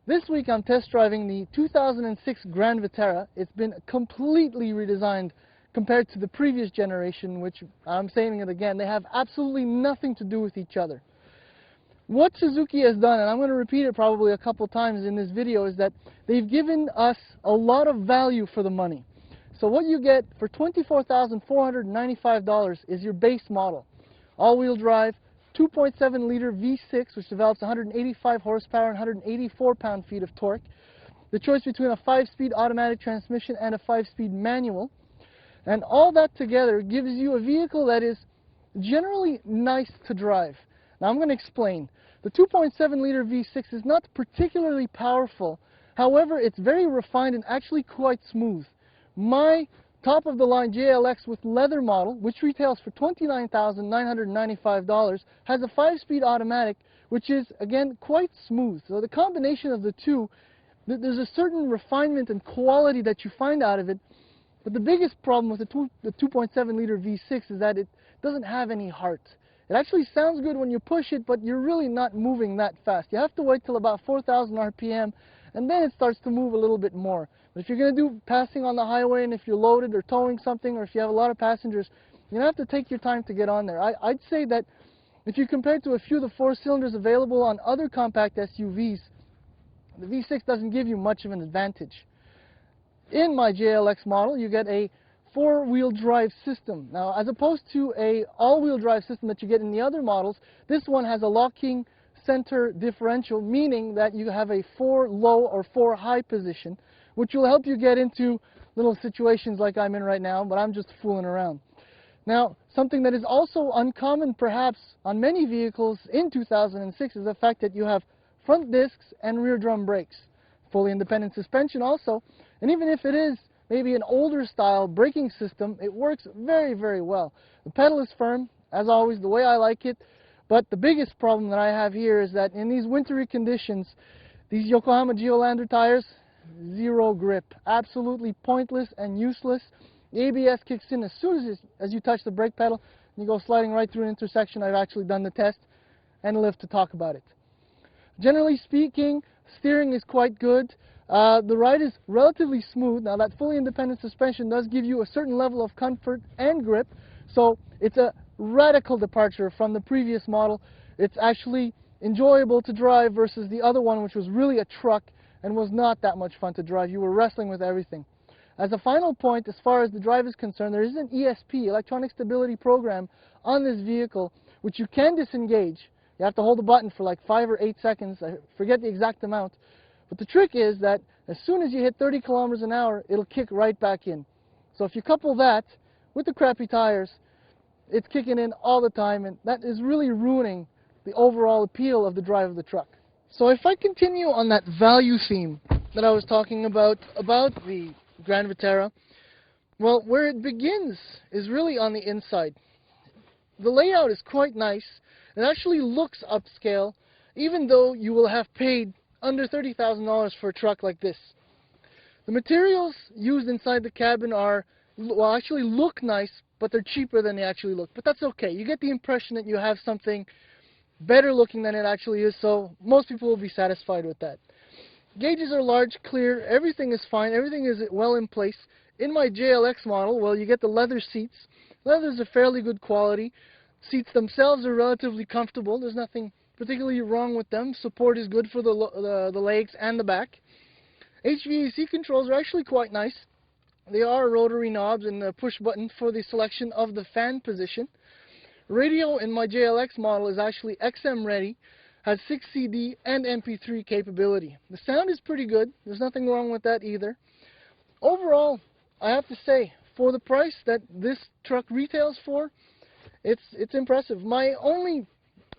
This week I'm test driving the 2006 Grand Vitara. It's been completely redesigned compared to the previous generation, which, I'm saying it again, they have absolutely nothing to do with each other. What Suzuki has done, and I'm going to repeat it probably a couple times in this video, is that they've given us a lot of value for the money. So what you get for $24,495 is your base model. All-wheel drive, 2.7 liter V6, which develops 185 horsepower and 184 pound-feet of torque. The choice between a 5-speed automatic transmission and a 5-speed manual. And all that together gives you a vehicle that is generally nice to drive. Now I'm going to explain. The 2.7 liter V6 is not particularly powerful. However, it's very refined and actually quite smooth. My top-of-the-line JLX with leather model, which retails for $29,995, has a 5-speed automatic, which is, again, quite smooth. So the combination of the two, there's a certain refinement and quality that you find out of it. But the biggest problem with the 2.7 liter V6 is that it doesn't have any heart. It actually sounds good when you push it, but you're really not moving that fast. You have to wait till about 4,000 RPM, and then it starts to move a little bit more. But if you're going to do passing on the highway, and if you're loaded or towing something, or if you have a lot of passengers, you're going to have to take your time to get on there. I'd say that if you compare it to a few of the 4-cylinders available on other compact SUVs, the V6 doesn't give you much of an advantage. In my JLX model, you get a 4-wheel drive system. Now, as opposed to a all-wheel drive system that you get in the other models, this one has a locking center differential, meaning that you have a 4 low or 4 high position, which will help you get into little situations like I'm in right now, but I'm just fooling around. Now, something that is also uncommon perhaps on many vehicles in 2006 is the fact that you have front discs and rear drum brakes. Fully independent suspension also, and even if it is maybe an older style braking system, it works very, very well. The pedal is firm, as always, the way I like it, but the biggest problem that I have here is that in these wintry conditions, these Yokohama Geolandar tires, zero grip, absolutely pointless and useless. The ABS kicks in as soon as you touch the brake pedal, and you go sliding right through an intersection. I've actually done the test and live to talk about it. Generally speaking, steering is quite good. The ride is relatively smooth. Now, that fully independent suspension does give you a certain level of comfort and grip, so it's a radical departure from the previous model. It's actually enjoyable to drive versus the other one, which was really a truck and was not that much fun to drive. You were wrestling with everything. As a final point, as far as the drive is concerned, there is an ESP, Electronic Stability Program, on this vehicle, which you can disengage. You have to hold the button for like 5 or 8 seconds. I forget the exact amount. But the trick is that as soon as you hit 30 kilometers an hour, it'll kick right back in. So if you couple that with the crappy tires, it's kicking in all the time, and that is really ruining the overall appeal of the drive of the truck. So if I continue on that value theme that I was talking about the Grand Vitara, well, where it begins is really on the inside. The layout is quite nice. It actually looks upscale, even though you will have paid under $30,000 for a truck like this. The materials used inside the cabin actually look nice, but they're cheaper than they actually look. But that's okay. You get the impression that you have something better looking than it actually is, so most people will be satisfied with that. Gauges are large, clear, everything is fine, everything is well in place. In my JLX model, well, you get the leather seats. Leather's a fairly good quality. Seats themselves are relatively comfortable. There's nothing particularly wrong with them. Support is good for the legs and the back. HVAC controls are actually quite nice. They are rotary knobs and a push button for the selection of the fan position. Radio in my JLX model is actually XM ready, has 6 CD and MP3 capability. The sound is pretty good. There's nothing wrong with that either. Overall, I have to say, for the price that this truck retails for, it's impressive. My only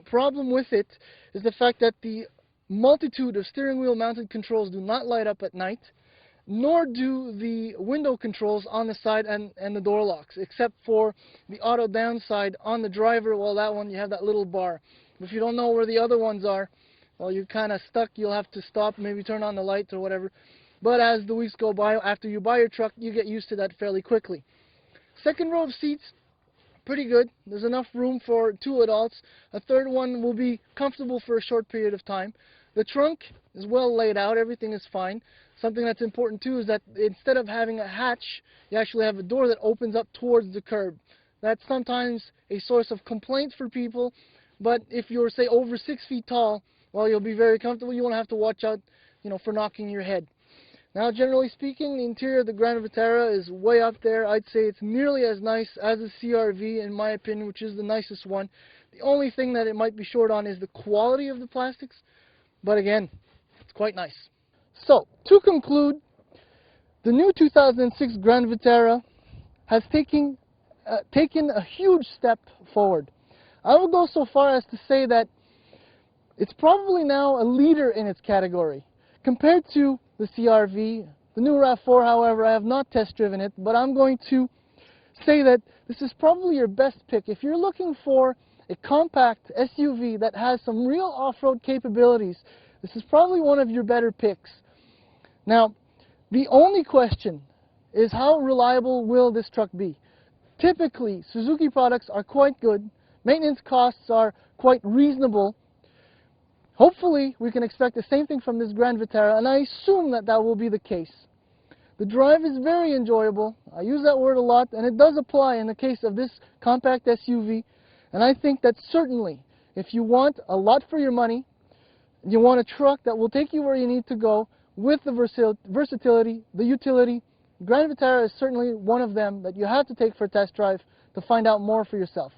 problem with it is the fact that the multitude of steering wheel mounted controls do not light up at night, nor do the window controls on the side and the door locks, except for the auto downside on the driver. Well, that one, you have that little bar. If you don't know where the other ones are, well, you're kind of stuck. You'll have to stop, maybe turn on the lights or whatever. But as the weeks go by, after you buy your truck, you get used to that fairly quickly. Second row of seats, pretty good. There's enough room for 2 adults. A third one will be comfortable for a short period of time. The trunk is well laid out, everything is fine. Something that's important too is that instead of having a hatch, you actually have a door that opens up towards the curb. That's sometimes a source of complaint for people, but if you're, say, over 6 feet tall, well, you'll be very comfortable. You won't have to watch out, for knocking your head. Now, generally speaking, the interior of the Grand Vitara is way up there. I'd say it's nearly as nice as the CR-V, in my opinion, which is the nicest one. The only thing that it might be short on is the quality of the plastics, but again, it's quite nice. So, to conclude, the new 2006 Grand Vitara has taken a huge step forward. I will go so far as to say that it's probably now a leader in its category. Compared to the CR-V, the new RAV4, however, I have not test driven it, but I'm going to say that this is probably your best pick. If you're looking for a compact SUV that has some real off-road capabilities, this is probably one of your better picks. Now, the only question is how reliable will this truck be? Typically, Suzuki products are quite good. Maintenance costs are quite reasonable. Hopefully, we can expect the same thing from this Grand Vitara, and I assume that that will be the case. The drive is very enjoyable. I use that word a lot, and it does apply in the case of this compact SUV. And I think that certainly, if you want a lot for your money, you want a truck that will take you where you need to go with the versatility, the utility, Grand Vitara is certainly one of them that you have to take for a test drive to find out more for yourself.